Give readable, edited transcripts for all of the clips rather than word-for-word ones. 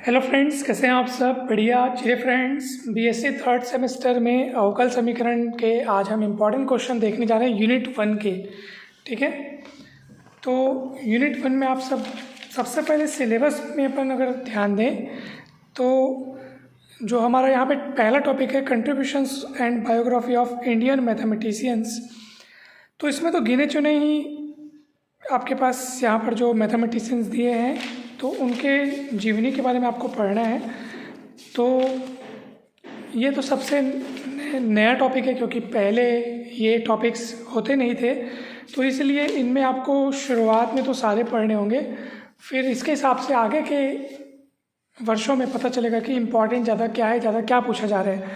Hello friends, कैसे हैं आप सब? बढ़िया। चलिए फ्रेंड्स, बीएससी थर्ड सेमेस्टर में अवकल समीकरण के आज हम इम्पॉर्टेंट क्वेश्चन देखने जा रहे हैं यूनिट 1 के। ठीक है, तो यूनिट 1 में आप सबसे पहले सिलेबस में अपन अगर ध्यान दें तो जो हमारा यहाँ पे पहला टॉपिक है contributions and biography of Indian mathematicians. तो इसमें तो गिने चुने ही आपके पास यहाँ पर जो मैथमेटिशियंस दिए हैं तो उनके जीवनी के बारे में आपको पढ़ना है। तो ये तो सबसे नया टॉपिक है क्योंकि पहले ये टॉपिक्स होते नहीं थे, तो इसलिए इनमें आपको शुरुआत में तो सारे पढ़ने होंगे, फिर इसके हिसाब से आगे के वर्षों में पता चलेगा कि इम्पॉर्टेंट ज़्यादा क्या है, ज़्यादा क्या पूछा जा रहा है।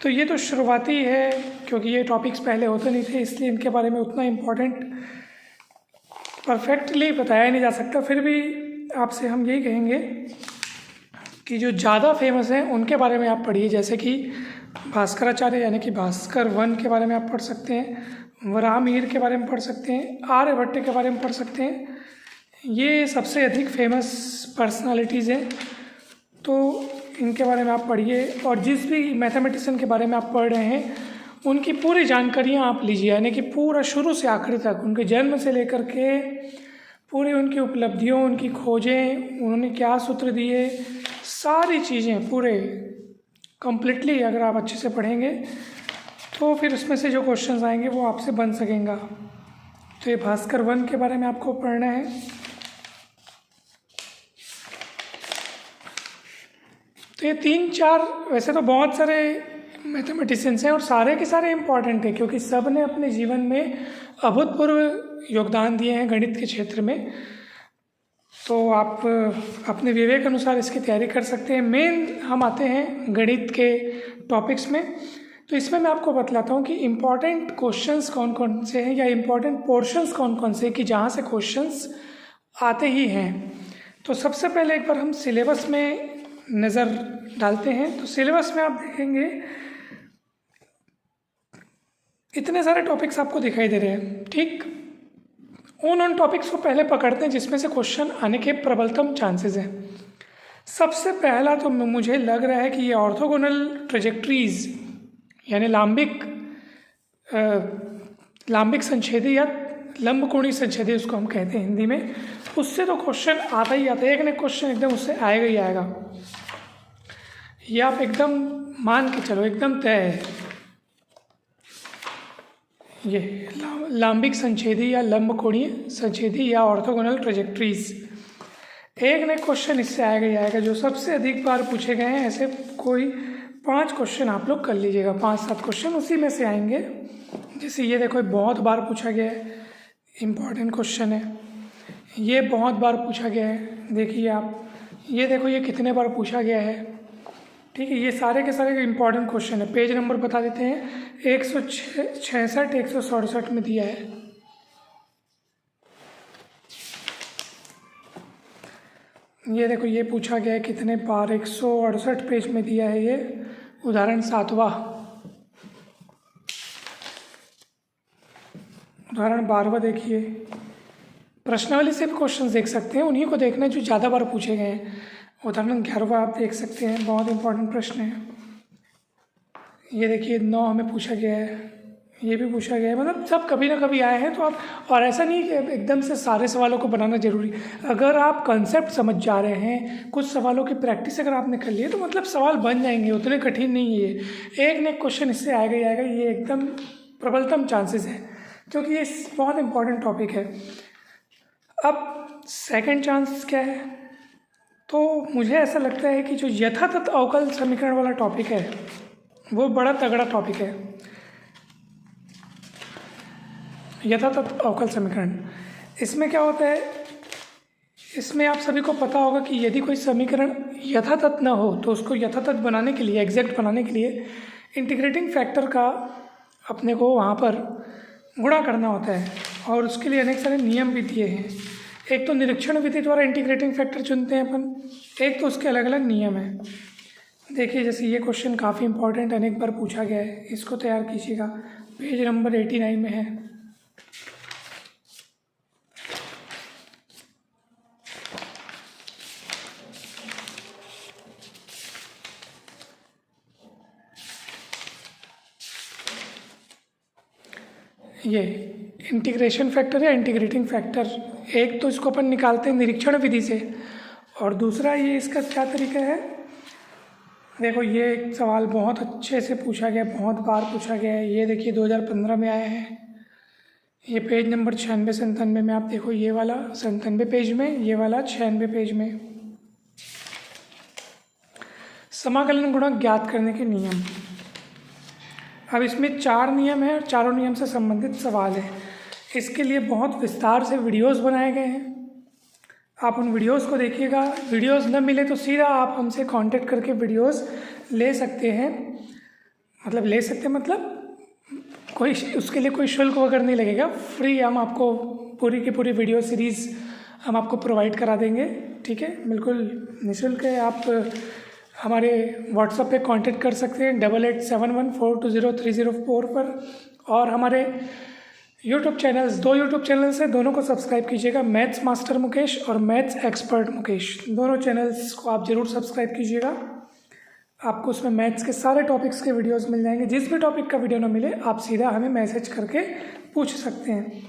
तो ये तो शुरुआती है क्योंकि ये टॉपिक्स पहले होते नहीं थे, इसलिए इनके बारे में उतना इम्पॉर्टेंट परफेक्टली बताया नहीं जा सकता। फिर भी आपसे हम यही कहेंगे कि जो ज़्यादा फेमस हैं उनके बारे में आप पढ़िए, जैसे कि भास्कराचार्य यानी कि भास्कर वन के बारे में आप पढ़ सकते हैं, वराहमिहिर के बारे में पढ़ सकते हैं, आर्यभट्ट के बारे में पढ़ सकते हैं। ये सबसे अधिक फेमस पर्सनालिटीज़ हैं, तो इनके बारे में आप पढ़िए। और जिस भी मैथमेटिशियन के बारे में आप पढ़ रहे हैं उनकी पूरी जानकारियाँ आप लीजिए, यानी कि पूरा शुरू से आखिर तक उनके जन्म से लेकर के पूरी उनकी उपलब्धियों, उनकी खोजें, उन्होंने क्या सूत्र दिए, सारी चीज़ें पूरे कंप्लीटली अगर आप अच्छे से पढ़ेंगे तो फिर उसमें से जो क्वेश्चंस आएंगे वो आपसे बन सकेंगे। तो ये भास्कर वन के बारे में आपको पढ़ना है। तो ये 3-4 वैसे तो बहुत सारे मैथमेटिशियंस हैं और सारे के सारे इम्पॉर्टेंट हैं क्योंकि सब ने अपने जीवन में अभूतपूर्व योगदान दिए हैं गणित के क्षेत्र में। तो आप अपने विवेक अनुसार इसकी तैयारी कर सकते हैं। मेन हम आते हैं गणित के टॉपिक्स में, तो इसमें मैं आपको बतलाता हूँ कि इम्पॉर्टेंट क्वेश्चंस कौन कौन से हैं या इम्पॉर्टेंट पोर्शंस कौन कौन से कि जहाँ से क्वेश्चंस आते ही हैं। तो सबसे पहले एक बार हम सिलेबस में नज़र डालते हैं। तो सिलेबस में आप देखेंगे इतने सारे टॉपिक्स आपको दिखाई दे रहे हैं। ठीक, उन टॉपिक्स को पहले पकड़ते हैं जिसमें से क्वेश्चन आने के प्रबलतम चांसेस हैं। सबसे पहला तो मुझे लग रहा है कि ये ऑर्थोगोनल ट्रेजेक्ट्रीज यानी लाम्बिक संच्छेदी या लंबकोणीय संच्छेदी उसको हम कहते हैं हिंदी में, उससे तो क्वेश्चन आता ही आता है। एक न क्वेश्चन एकदम उससे आएगा ही आएगा, ये आप एकदम मान के चलो, एकदम तय है। ये लाम्बिक संच्छेदी या लंबकोणीय संच्छेदी या ऑर्थोगोनल ट्रेजेक्ट्रीज, एक न क्वेश्चन इससे आएगा ही आएगा। जो सबसे अधिक बार पूछे गए हैं ऐसे कोई 5 क्वेश्चन आप लोग कर लीजिएगा, 5-7 क्वेश्चन उसी में से आएंगे। जैसे ये देखो, बहुत बार पूछा गया है, इम्पॉर्टेंट क्वेश्चन है। ये बहुत बार पूछा गया है, देखिए आप, ये देखो ये कितने बार पूछा गया है। ठीक है, ये सारे के सारे इम्पॉर्टेंट क्वेश्चन है। पेज नंबर बता देते हैं, 166 167 में दिया है। ये देखो ये पूछा गया है कितने बार, 168 पेज में दिया है ये उदाहरण 7वां। उदाहरण 12वां देखिए, प्रश्नावली से भी क्वेश्चन देख सकते हैं, उन्हीं को देखना है जो ज़्यादा बार पूछे गए हैं। उदाहरण 11वां आप देख सकते हैं, बहुत इंपॉर्टेंट प्रश्न है। ये देखिए 9 हमें पूछा गया है, ये भी पूछा गया है। मतलब सब कभी ना कभी आए हैं तो आप, और ऐसा नहीं कि एकदम से सारे सवालों को बनाना जरूरी। अगर आप कंसेप्ट समझ जा रहे हैं, कुछ सवालों की प्रैक्टिस अगर आपने कर ली है तो मतलब सवाल बन जाएंगे, उतने कठिन नहीं है ये। एक न एक क्वेश्चन इससे आएगा ही आएगा, ये एकदम प्रबलतम चांसेस है क्योंकि ये बहुत इंपॉर्टेंट टॉपिक है। अब सेकंड चांस क्या है, तो मुझे ऐसा लगता है कि जो यथातथ अवकल समीकरण वाला टॉपिक है वो बड़ा तगड़ा टॉपिक है। यथातथ अवकल समीकरण, इसमें क्या होता है, इसमें आप सभी को पता होगा कि यदि कोई समीकरण यथातथ ना हो तो उसको यथातथ बनाने के लिए, एग्जैक्ट बनाने के लिए इंटीग्रेटिंग फैक्टर का अपने को वहाँ पर गुणा करना होता है और उसके लिए अनेक सारे नियम भी दिए हैं। एक तो निरीक्षण विधि द्वारा इंटीग्रेटिंग फैक्टर चुनते हैं अपन, एक तो उसके अलग अलग नियम हैं। देखिए जैसे ये क्वेश्चन काफ़ी इंपॉर्टेंट अनेक बार पूछा गया है, इसको तैयार कीजिएगा, पेज नंबर 89 में है। ये इंटीग्रेशन फैक्टर या इंटीग्रेटिंग फैक्टर, एक तो इसको अपन निकालते हैं निरीक्षण विधि से, और दूसरा ये इसका क्या तरीका है। देखो ये एक सवाल बहुत अच्छे से पूछा गया, बहुत बार पूछा गया है। ये देखिए 2015 में आया है, ये पेज नंबर 96-97 में आप देखो, ये वाला 97 पेज में, ये वाला 96 पेज में। समाकलन गुणक ज्ञात करने के नियम। अब इसमें 4 नियम हैं और चारों नियम से संबंधित सवाल है। इसके लिए बहुत विस्तार से वीडियोस बनाए गए हैं, आप उन वीडियोस को देखिएगा। वीडियोस न मिले तो सीधा आप हमसे कांटेक्ट करके वीडियोस ले सकते हैं, मतलब कोई उसके लिए कोई शुल्क वगैरह नहीं लगेगा, फ्री हम आपको पूरी की पूरी वीडियो सीरीज़ हम आपको प्रोवाइड करा देंगे, ठीक है, बिल्कुल निःशुल्क है। आप हमारे व्हाट्सएप पे कांटेक्ट कर सकते हैं 8871420304 पर, और हमारे यूट्यूब चैनल्स, 2 यूट्यूब चैनल्स हैं, दोनों को सब्सक्राइब कीजिएगा, मैथ्स मास्टर मुकेश और मैथ्स एक्सपर्ट मुकेश, दोनों चैनल्स को आप ज़रूर सब्सक्राइब कीजिएगा। आपको उसमें मैथ्स के सारे टॉपिक्स के वीडियोस मिल जाएंगे। जिस भी टॉपिक का वीडियो ना मिले आप सीधा हमें मैसेज करके पूछ सकते हैं,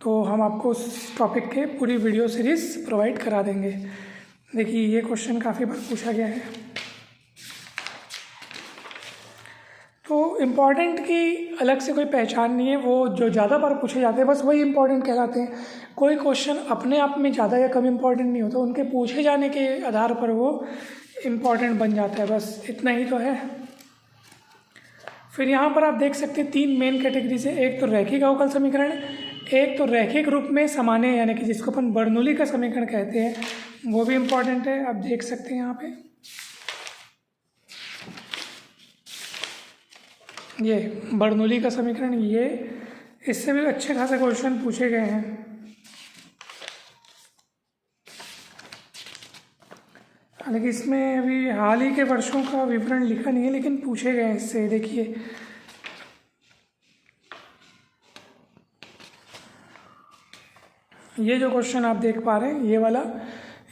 तो हम आपको उस टॉपिक के पूरी वीडियो सीरीज़ प्रोवाइड करा देंगे। देखिए ये क्वेश्चन काफ़ी बार पूछा गया है, तो इम्पॉर्टेंट की अलग से कोई पहचान नहीं है, वो जो ज़्यादा बार पूछे जाते हैं बस वही इम्पॉर्टेंट कहलाते हैं। कोई क्वेश्चन अपने आप में ज़्यादा या कम इम्पॉर्टेंट नहीं होता, उनके पूछे जाने के आधार पर वो इम्पॉर्टेंट बन जाता है, बस इतना ही तो है। फिर यहाँ पर आप देख सकते हैं 3 मेन कैटेगरी से, एक तो रैखिक अवकल समीकरण, एक तो रैखिक रूप में सामान्य यानी कि जिसको अपन बर्नौली का समीकरण कहते हैं, वो भी इम्पॉर्टेंट है। आप देख सकते हैं यहाँ पे ये बर्नौली का समीकरण, ये इससे भी अच्छे खासे क्वेश्चन पूछे गए हैं। हालांकि इसमें अभी हाल ही के वर्षों का विवरण लिखा नहीं है, लेकिन पूछे गए हैं इससे। देखिए ये जो क्वेश्चन आप देख पा रहे हैं, ये वाला,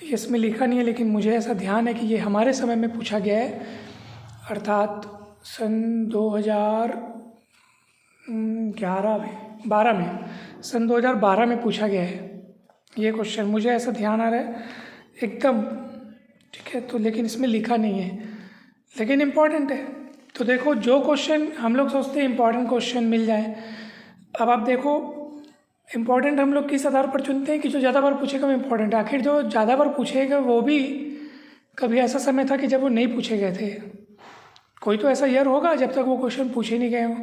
इसमें लिखा नहीं है, लेकिन मुझे ऐसा ध्यान है कि ये हमारे समय में पूछा गया है, अर्थात सन 2012 में पूछा गया है ये क्वेश्चन, मुझे ऐसा ध्यान आ रहा है एकदम, ठीक है। तो लेकिन इसमें लिखा नहीं है, लेकिन इम्पॉर्टेंट है। तो देखो जो क्वेश्चन हम लोग सोचते हैं इम्पॉर्टेंट क्वेश्चन मिल जाए, अब आप देखो इम्पॉर्टेंट हम लोग किस आधार पर चुनते हैं कि जो ज़्यादा बार पूछेगा वो इम्पॉर्टेंट है। आखिर जो ज़्यादा बार पूछेगा वो भी कभी ऐसा समय था कि जब वो नहीं पूछे गए थे, कोई तो ऐसा ईयर होगा जब तक वो क्वेश्चन पूछे नहीं गए हों,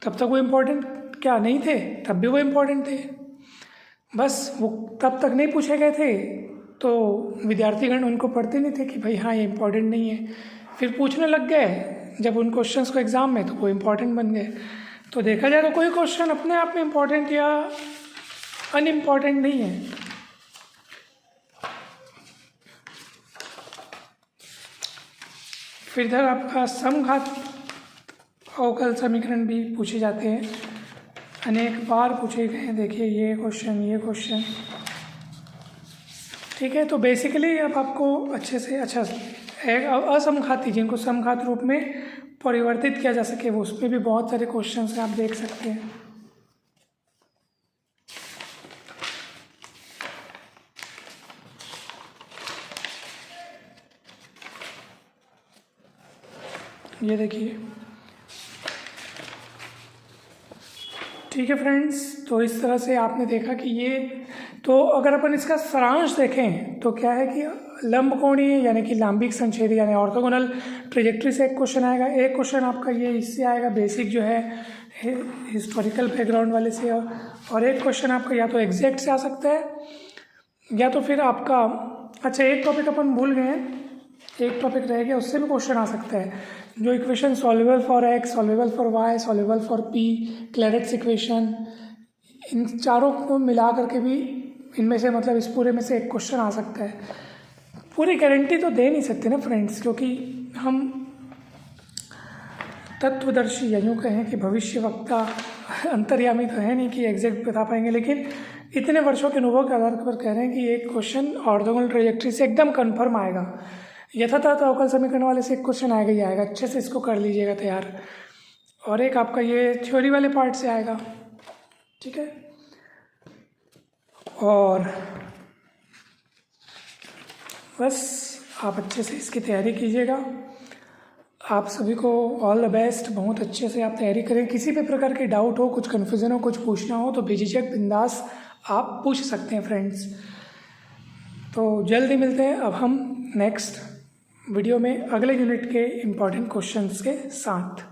तब तक वो इम्पोर्टेंट क्या नहीं थे, तब भी वो इम्पोर्टेंट थे, बस वो तब तक नहीं पूछे गए थे तो विद्यार्थीगण उनको पढ़ते नहीं थे कि भाई हाँ ये इम्पोर्टेंट नहीं है, फिर पूछने लग गए जब उन क्वेश्चंस को एग्ज़ाम में, तो वो इम्पोर्टेंट बन गए। तो देखा जाए तो कोई क्वेश्चन अपने आप में इम्पोर्टेंट या अनइम्पॉर्टेंट नहीं है। फिर इधर आपका समघात अवकल समीकरण भी पूछे जाते हैं, अनेक बार पूछे गए हैं। देखिए ये क्वेश्चन, ठीक है। तो बेसिकली अब आपको अच्छे से असमघाती जिनको समघात रूप में परिवर्तित किया जा सके, वो उसमें भी बहुत सारे क्वेश्चन हैं, आप देख सकते हैं। ये देखिए, ठीक है फ्रेंड्स। तो इस तरह से आपने देखा कि ये, तो अगर अपन इसका सारांश देखें तो क्या है कि लंबकोणीय यानी कि लांबिक संच्छेदी यानी ऑर्थोगोनल ट्रेजेक्ट्री से एक क्वेश्चन आएगा, एक क्वेश्चन आपका ये इससे आएगा, बेसिक जो है हिस्टोरिकल बैकग्राउंड वाले से, और एक क्वेश्चन आपका या तो एग्जैक्ट से आ सकता है या तो फिर आपका, अच्छा एक टॉपिक अपन भूल गए हैं, एक टॉपिक रह गया, उससे भी क्वेश्चन आ सकता है, जो equation solvable for X, solvable for Y, solvable for P, Clairaut's equation, इन चारों को मिला करके भी इनमें से मतलब इस पूरे में से एक क्वेश्चन आ सकता है। पूरी गारंटी तो दे नहीं सकते ना फ्रेंड्स, क्योंकि हम तत्वदर्शी या यूँ कहें कि भविष्यवक्ता अंतर्यामी तो है नहीं कि एग्जैक्ट बता पाएंगे, लेकिन इतने वर्षों के अनुभव के आधार पर कह रहे हैं कि एक क्वेश्चन ऑर्थोगोनल ट्रेजेक्ट्री से एकदम कन्फर्म आएगा। यथातथ अवकल समीकरण वाले से एक क्वेश्चन आएगा ही आएगा, अच्छे से इसको कर लीजिएगा तैयार। और एक आपका ये थ्योरी वाले पार्ट से आएगा, ठीक है। और बस आप अच्छे से इसकी तैयारी कीजिएगा। आप सभी को ऑल द बेस्ट, बहुत अच्छे से आप तैयारी करें। किसी भी प्रकार के डाउट हो, कुछ कन्फ्यूज़न हो, कुछ पूछना हो तो बेझिझक बिंदास आप पूछ सकते हैं फ्रेंड्स। तो जल्दी मिलते हैं अब हम नेक्स्ट वीडियो में अगले यूनिट के इम्पॉर्टेंट क्वेश्चंस के साथ।